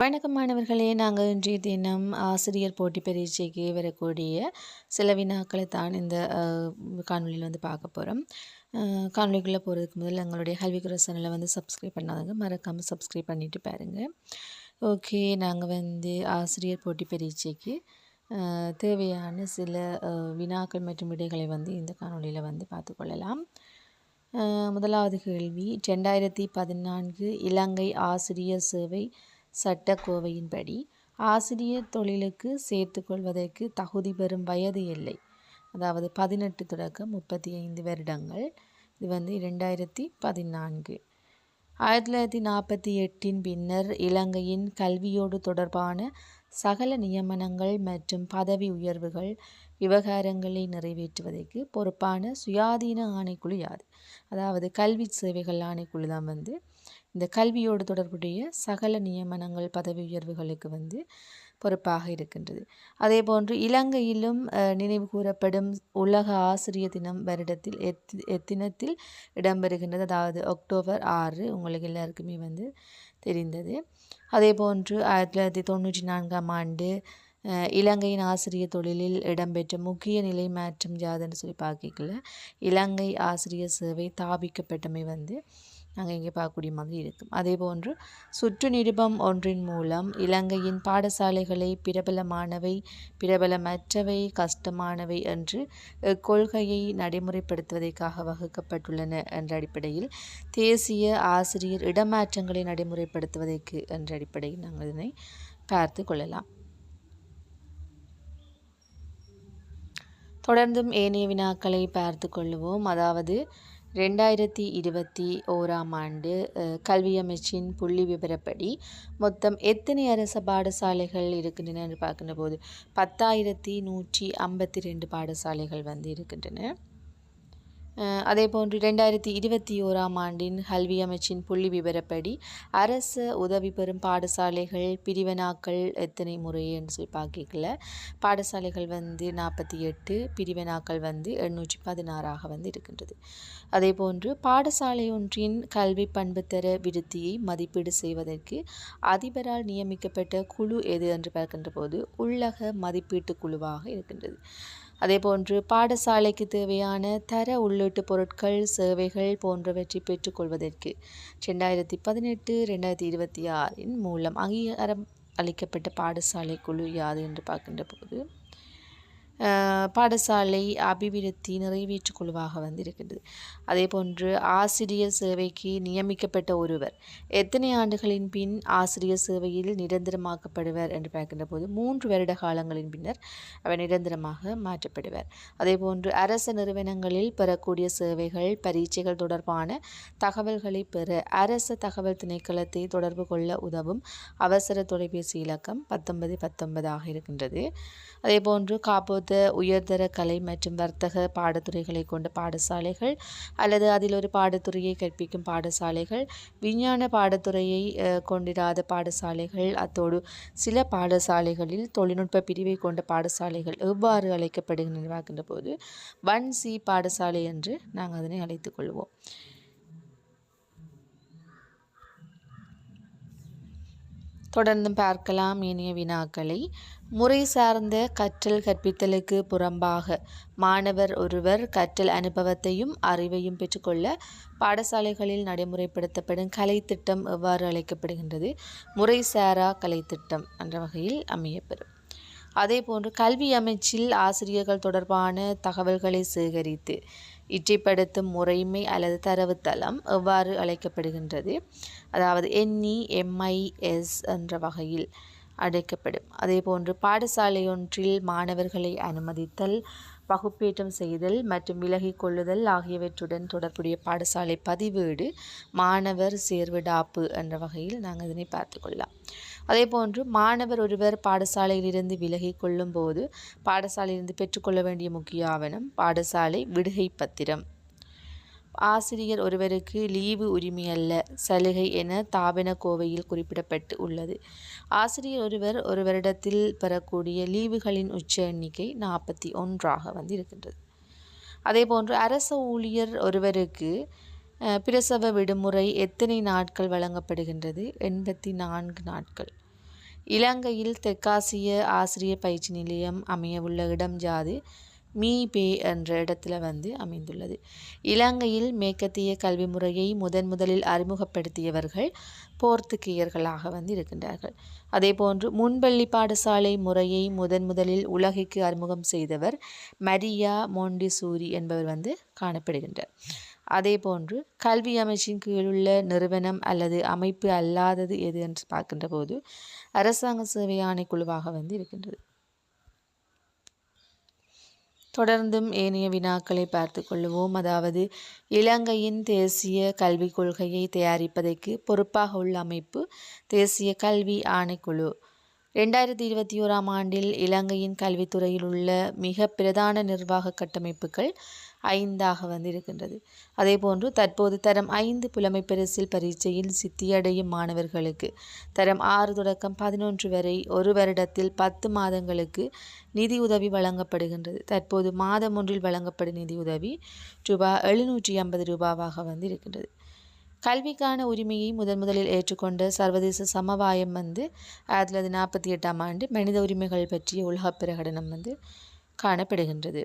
வணக்கம் மாணவர்களே, நாங்கள் இன்றைய தினம் ஆசிரியர் போட்டி பரீட்சைக்கு வரக்கூடிய சில வினாக்களை தான் இந்த காணொலியில் பார்க்க போகிறோம். காணொலிக்குள்ளே போகிறதுக்கு முதல்ல எங்களுடைய கல்விக்குற சேனலை சப்ஸ்கிரைப் பண்ணாதவங்க மறக்காமல் சப்ஸ்கிரைப் பண்ணிவிட்டு பாருங்கள். ஓகே, நாங்கள் ஆசிரியர் போட்டி பரீட்சைக்கு தேவையான சில வினாக்கள் மற்றும் விடைகளை இந்த காணொலியில் பார்த்துக்கொள்ளலாம். முதலாவது கேள்வி, 2014 இலங்கை ஆசிரியர் சேவை சட்டக்கோவையின்படி ஆசிரியர் தொழிலுக்கு சேர்த்து கொள்வதற்கு தகுதி பெறும் வயது எல்லை, அதாவது 18 தொடக்கம் 35 வருடங்கள். இது 2014. 1948 பின்னர் இலங்கையின் கல்வியோடு தொடர்பான சகல நியமனங்கள் மற்றும் பதவி உயர்வுகள் விவகாரங்களை நிறைவேற்றுவதற்கு பொறுப்பான சுயாதீன ஆணைக்குழு யாது? அதாவது கல்வி சேவைகள் ஆணைக்குழு தான் இந்த கல்வியோடு தொடர்புடைய சகல நியமனங்கள் பதவி உயர்வுகளுக்கு பொறுப்பாக இருக்கின்றது. அதே போன்று இலங்கையிலும் நினைவு கூறப்படும் உலக ஆசிரியர் தினம் வருடத்தில் எத்தினத்தில் இடம்பெறுகின்றது? அதாவது அக்டோபர் 6. உங்களுக்கு எல்லாருக்குமே தெரிந்தது. அதே போன்று 1994ஆம் ஆண்டு இலங்கையின் ஆசிரியர் தொழிலில் இடம்பெற்ற முக்கிய நிலை மாற்றம் யாதுன்னு சொல்லி பார்க்கல இலங்கை ஆசிரியர் சேவை தாபிக்கப்பட்டமை நாங்கள் இங்கே பார்க்கக்கூடிய மாதிரி இருக்கும். அதே போன்று சுற்று நிருபம் ஒன்றின் மூலம் இலங்கையின் பாடசாலைகளை பிரபலமானவை, பிரபலமற்றவை, கஷ்டமானவை என்று கொள்கையை நடைமுறைப்படுத்துவதற்காக வகுக்கப்பட்டுள்ளன என்ற அடிப்படையில் தேசிய ஆசிரியர் இடமாற்றங்களை நடைமுறைப்படுத்துவதற்கு என்ற அடிப்படையில் நாங்கள் இதனை பார்த்து கொள்ளலாம். தொடர்ந்தும் ஏனைய வினாக்களை பார்த்து கொள்வோம். அதாவது 2021ஆம் ஆண்டு கல்வி அமைச்சின் புள்ளி விபரப்படி மொத்தம் எத்தனை அரச பாடசாலைகள் இருக்கின்றன என்று பார்க்கின்ற போது 10,152 பாடசாலைகள் இருக்கின்றன. அதே போன்று 2021ஆம் ஆண்டின் கல்வி அமைச்சின் புள்ளி விபரப்படி அரச உதவி பெறும் பாடசாலைகள் பிரிவினாக்கள் எத்தனை முறை என்று சொல்லி பார்க்கல பாடசாலைகள் 48, பிரிவினாக்கள் 816ஆக இருக்கின்றது. அதே போன்று பாடசாலை ஒன்றின் கல்வி பண்புத்தர விருத்தியை மதிப்பீடு செய்வதற்கு அதிபரால் நியமிக்கப்பட்ட குழு எது என்று பார்க்கின்ற போது உள்ளக மதிப்பீட்டு குழுவாக இருக்கின்றது. அதே போன்று பாடசாலைக்கு தேவையான தர உள்ளீட்டு பொருட்கள், சேவைகள் போன்றவற்றை பெற்றுக்கொள்வதற்கு 2018, 2026 மூலம் அங்கீகாரம் அளிக்கப்பட்ட பாடசாலை குழு யாது என்று பார்க்கின்ற போது பாடசாலை அபிவிருத்தி நிறைவேற்று குழுவாக இருக்கின்றது. அதே போன்று ஆசிரியர் சேவைக்கு நியமிக்கப்பட்ட ஒருவர் எத்தனை ஆண்டுகளின் பின் ஆசிரியர் சேவையில் நிரந்தரமாக்கப்படுவர் என்று பார்க்கின்ற போது 3 வருட காலங்களின் பின்னர் அவர் நிரந்தரமாக மாற்றப்படுவர். அதே போன்று அரச நிறுவனங்களில் பெறக்கூடிய சேவைகள், பரீட்சைகள் தொடர்பான தகவல்களை பெற அரச தகவல் திணைக்களத்தை தொடர்பு கொள்ள உதவும் அவசர தொலைபேசி இலக்கம் 1919 இருக்கின்றது. அதே போன்று காப்போத்த உயர்தர கலை மற்றும் வர்த்தக பாடத்துறைகளை கொண்ட பாடசாலைகள் அல்லது அதில் ஒரு பாடத்துறையை கற்பிக்கும் பாடசாலைகள், விஞ்ஞான பாடத்துறையை கொண்டிராத பாடசாலைகள், அத்தோடு சில பாடசாலைகளில் தொழில்நுட்ப பிரிவை கொண்ட பாடசாலைகள் எவ்வாறு அழைக்கப்படுகின்றன பார்க்கின்ற போது 1C பாடசாலை என்று நாங்கள் அதனை அழைத்துக் கொள்வோம். தொடர்ந்து பார்க்கலாம் ஏனைய வினாக்களை. முறை சார்ந்த கற்றல் கற்பித்தலுக்கு புறம்பாக மாணவர் ஒருவர் கற்றல் அனுபவத்தையும் அறிவையும் பெற்றுக்கொள்ள பாடசாலைகளில் நடைமுறைப்படுத்தப்படும் கலைத்திட்டம் எவ்வாறு அழைக்கப்படுகின்றது? முறைசாரா கலைத்திட்டம் என்ற வகையில் அமையப்பெறும். அதே போன்று கல்வி அமைச்சில் ஆசிரியர்கள் தொடர்பான தகவல்களை சேகரித்து இற்றைப்படுத்தும் முறைமை அல்லது தரவுத்தளம் எவ்வாறு அழைக்கப்படுகின்றது? அதாவது NEMIS என்ற வகையில் அழைக்கப்படும். அதே போன்று பாடசாலை ஒன்றில் மாணவர்களை அனுமதித்தல், வகுப்பேற்றம் செய்தல் மற்றும் விலகிக் கொள்ளுதல் ஆகியவற்றுடன் தொடர்புடைய பாடசாலை பதிவேடு மாணவர் சேர்விடாப்பு என்ற வகையில் நாங்கள் இதனை பார்த்து கொள்ளலாம். அதே போன்று மாணவர் ஒருவர் பாடசாலையிலிருந்து விலகி கொள்ளும் போது பாடசாலையிலிருந்து பெற்றுக்கொள்ள வேண்டிய முக்கிய ஆவணம் பாடசாலை விடுகை பத்திரம். ஆசிரியர் ஒருவருக்கு லீவு உரிமை அல்ல, சலுகை என தாபன கோவையில் குறிப்பிடப்பட்டு உள்ளது. ஆசிரியர் ஒருவர் ஒரு வருடத்தில் பெறக்கூடிய லீவுகளின் உச்ச எண்ணிக்கை 41 இருக்கின்றது. அதே போன்று அரச ஊழியர் ஒருவருக்கு பிரசவ விடுமுறை எத்தனை நாட்கள் வழங்கப்படுகின்றது? 84 நாட்கள். இலங்கையில் தெற்காசிய ஆசிரியர் பயிற்சி நிலையம் அமையவுள்ள இடம் யாது? மீபே என்ற இடத்துல அமைந்துள்ளது. இலங்கையில் மேற்கத்திய கல்வி முறையை முதலில் அறிமுகப்படுத்தியவர்கள் போர்த்துகீயர்களாக இருக்கின்றார்கள். அதே போன்று முன்பள்ளி பாடசாலை முறையை முதலில் உலகிற்கு அறிமுகம் செய்தவர் மரியா மொண்டிசூரி என்பவர் காணப்படுகின்றார். அதே போன்று கல்வி அமைச்சின் கீழுள்ள நிறுவனம் அல்லது அமைப்பு அல்லாதது எது என்று பார்க்கின்ற போது அரசாங்க சேவை ஆணைக்குழுவாக இருக்கின்றது. தொடர்ந்தும் ஏனைய வினாக்களை பார்த்து கொள்வோம். அதாவது இலங்கையின் தேசிய கல்விக் கொள்கையை தயாரிப்பதற்கு பொறுப்பாக உள்ள அமைப்பு தேசிய கல்வி ஆணைக்குழு. 2021ஆம் ஆண்டில் இலங்கையின் கல்வித்துறையில் உள்ள மிக பிரதான நிர்வாக கட்டமைப்புகள் 5ஆக இருக்கின்றது. அதே போன்று தற்போது தரம் 5 புலமை பரிசில் பரீட்சையில் சித்தியடையும் மாணவர்களுக்கு தரம் 6 தொடக்கம் 11 வரை ஒரு வருடத்தில் 10 மாதங்களுக்கு நிதியுதவி வழங்கப்படுகின்றது. தற்போது மாதம் ஒன்றில் வழங்கப்படும் நிதியுதவி ரூபாய் 750 ரூபாவாக இருக்கின்றது. கல்விக்கான உரிமையை முதலில் ஏற்றுக்கொண்ட சர்வதேச சமவாயம் 1948ஆம் ஆண்டு மனித உரிமைகள் பற்றிய உலக பிரகடனம் காணப்படுகின்றது.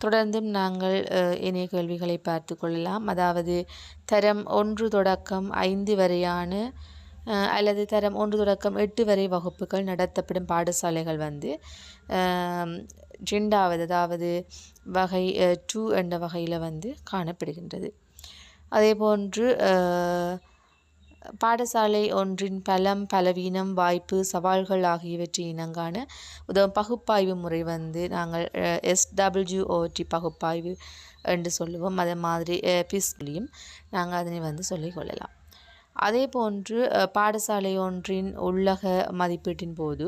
தொடர்ந்தும் நாங்கள் இணைய கேள்விகளை பார்த்து கொள்ளலாம். அதாவது தரம் 1 தொடக்கம் 5 வரையான அல்லது தரம் 1 தொடக்கம் 8 வரை வகுப்புகள் நடத்தப்படும் பாடசாலைகள் 2வது அதாவது வகை 2 என்ற வகையில் காணப்படுகின்றது. அதே போன்று பாடசாலை ஒன்றின் பலம் பலவீனம் வாய்ப்பு சவால்கள் ஆகியவற்றை இனங்காண உதவும் பகுப்பாய்வு முறை நாங்கள் SWOT பகுப்பாய்வு என்று சொல்லுவோம். அதே மாதிரி பிஸ்லியும் நாங்கள் அதனை சொல்லிக்கொள்ளலாம். அதே போன்று பாடசாலை ஒன்றின் உள்ளக மதிப்பீட்டின் போது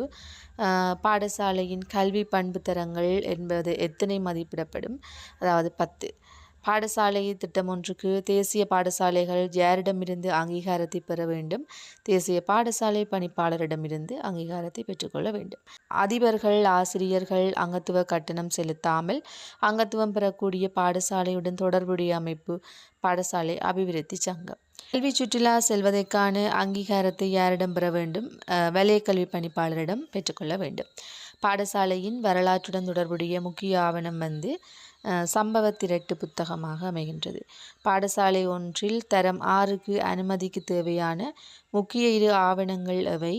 பாடசாலையின் கல்வி பண்பு தரங்கள் என்பது எத்தனை மதிப்பிடப்படும்? அதாவது 10. பாடசாலை திட்டம் ஒன்றுக்கு தேசிய பாடசாலைகள் யாரிடமிருந்து அங்கீகாரத்தை பெற வேண்டும்? தேசிய பாடசாலை பணிப்பாளரிடமிருந்து அங்கீகாரத்தை பெற்றுக்கொள்ள வேண்டும். அதிபர்கள் ஆசிரியர்கள் அங்கத்துவ கட்டணம் செலுத்தாமல் அங்கத்துவம் பெறக்கூடிய பாடசாலையுடன் தொடர்புடைய அமைப்பு பாடசாலை அபிவிருத்தி சங்கம். கல்வி சுற்றுலா செல்வதற்கான அங்கீகாரத்தை யாரிடம் பெற வேண்டும்? வலய கல்வி பணிப்பாளரிடம் பெற்றுக்கொள்ள வேண்டும். பாடசாலையின் வரலாற்றுடன் தொடர்புடைய முக்கிய ஆவணம் சம்பவ திரட்டு புத்தகமாக அமைகின்றது. பாடசாலை ஒன்றில் தரம் 6க்கு அனுமதிக்கு தேவையான முக்கிய 2 ஆவணங்கள் அவை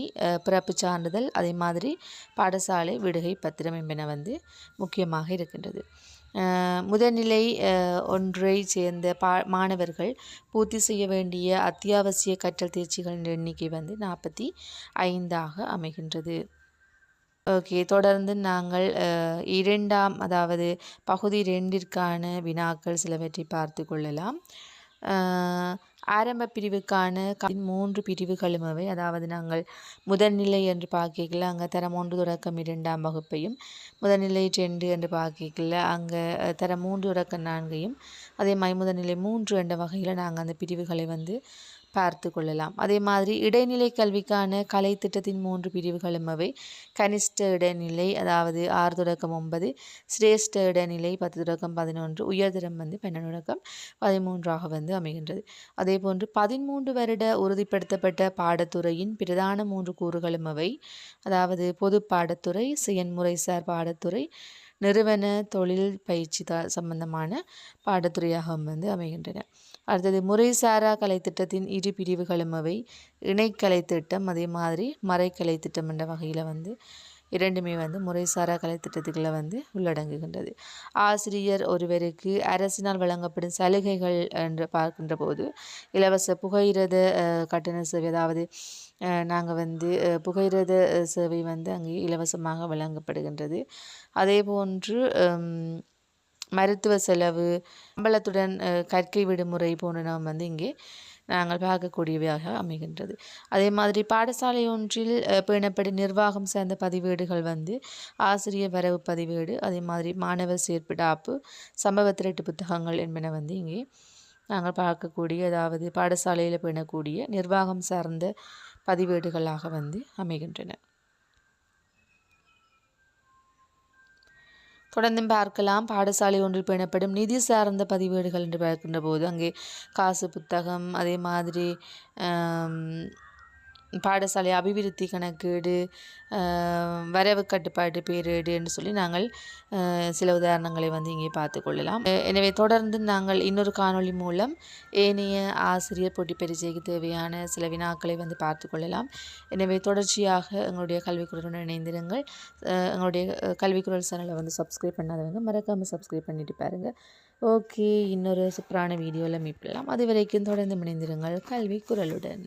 பிறப்பு சான்றிதழ் அதே மாதிரி பாடசாலை விடுகை பத்திரம் என்பன முக்கியமாக இருக்கின்றது. முதல்நிலை ஒன்றை சேர்ந்த மாணவர்கள் பூர்த்தி செய்ய வேண்டிய அத்தியாவசிய கற்றல் தேர்ச்சிகளின் எண்ணிக்கை 45ஆக அமைகின்றது. ஓகே, தொடர்ந்து நாங்கள் 2ஆம் அதாவது பகுதி 2ற்கான வினாக்கள் சிலவற்றை பார்த்து கொள்ளலாம். ஆரம்ப பிரிவுக்கான 3 பிரிவுகளும் அவை. அதாவது நாங்கள் முதல்நிலை என்று பார்க்கல அங்கே தரம் 1 தொடக்கம் 2ஆம் வகுப்பையும் முதல்நிலை 2 என்று பார்க்கல அங்கே தரம் 3 தொடக்கம் 4ஐயும் அதே மாதிரி முதல்நிலை 3 என்ற வகையில் நாங்கள் அந்த பிரிவுகளை பார்த்து கொள்ளலாம். அதே மாதிரி இடைநிலை கல்விக்கான கலை திட்டத்தின் 3 பிரிவுகளும் அவை. கனிஷ்ட இடைநிலை அதாவது 6 தொடக்கம் 9, சிரேஷ்ட இடைநிலை 10 தொடக்கம் 11, உயர்தரம் 12 தொடக்கம் 13ஆக அமைகின்றது. அதே போன்று 13 வருட உறுதிப்படுத்தப்பட்ட பாடத்துறையின் பிரதான 3 கூறுகளும் அவை. அதாவது பொது பாடத்துறை, செயன்முறைசார் பாடத்துறை, நிறுவன தொழில் பயிற்சி சம்பந்தமான பாடத்துறையாக அமைகின்றன. அடுத்தது முறைசாரா கலைத்திட்டத்தின் 2 பிரிவுகளும் அவை. இணைக்கலை திட்டம் அதே மாதிரி மறைக்கலை திட்டம் என்ற வகையில் இரண்டுமே முறைசாரா கலைத்திட்டத்துக்களை உள்ளடங்குகின்றது. ஆசிரியர் ஒருவருக்கு அரசினால் வழங்கப்படும் சலுகைகள் என்று பார்க்கின்ற போது இலவச புகையிரத கட்டண சேவை அதாவது நாங்கள் புகையிரத சேவை அங்கே இலவசமாக வழங்கப்படுகின்றது. அதே போன்று மருத்துவ செலவு சம்பளத்துடன் கற்கை விடுமுறை போன்றன இங்கே நாங்கள் பார்க்கக்கூடியவையாக அமைகின்றது. அதே மாதிரி பாடசாலை ஒன்றில் பேணப்படும் நிர்வாகம் சார்ந்த பதிவேடுகள் ஆசிரியர் வரவு பதிவேடு அதே மாதிரி மாணவர் சேர்ப்பிடாப்பு சம்பவ திரட்டு புத்தகங்கள் என்பன இங்கே நாங்கள் பார்க்கக்கூடிய அதாவது பாடசாலையில் பேணக்கூடிய நிர்வாகம் சார்ந்த பதிவேடுகளாக அமைகின்றன. தொடர்ந்து பார்க்கலாம். பாடசாலை ஒன்றில் பேணப்படும் நிதி சார்ந்த பதிவேடுகள் என்று பார்க்கின்ற போது அங்கே காசு புத்தகம் அதே மாதிரி பாடசாலை அபிவிருத்தி கணக்கீடு, வரவு கட்டுப்பாட்டு பேரேடு என்று சொல்லி நாங்கள் சில உதாரணங்களை வந்து இங்கே பார்த்து கொள்ளலாம். எனவே தொடர்ந்து நாங்கள் இன்னொரு காணொளி மூலம் ஏனைய ஆசிரியர் போட்டி பரீட்சைக்கு தேவையான சில வினாக்களை வந்து பார்த்து கொள்ளலாம். எனவே தொடர்ச்சியாக எங்களுடைய கல்விக்குரலுடன் இணைந்திருங்கள். எங்களுடைய கல்விக்குரல் சேனலை வந்து சப்ஸ்கிரைப் பண்ணாதவங்க மறக்காமல் சப்ஸ்கிரைப் பண்ணிட்டு பாருங்கள். ஓகே, இன்னொரு சூப்பரான வீடியோவில் மீட் பண்ணலாம். அது வரைக்கும் தொடர்ந்து இணைந்திருங்கள் கல்விக்குரலுடன்.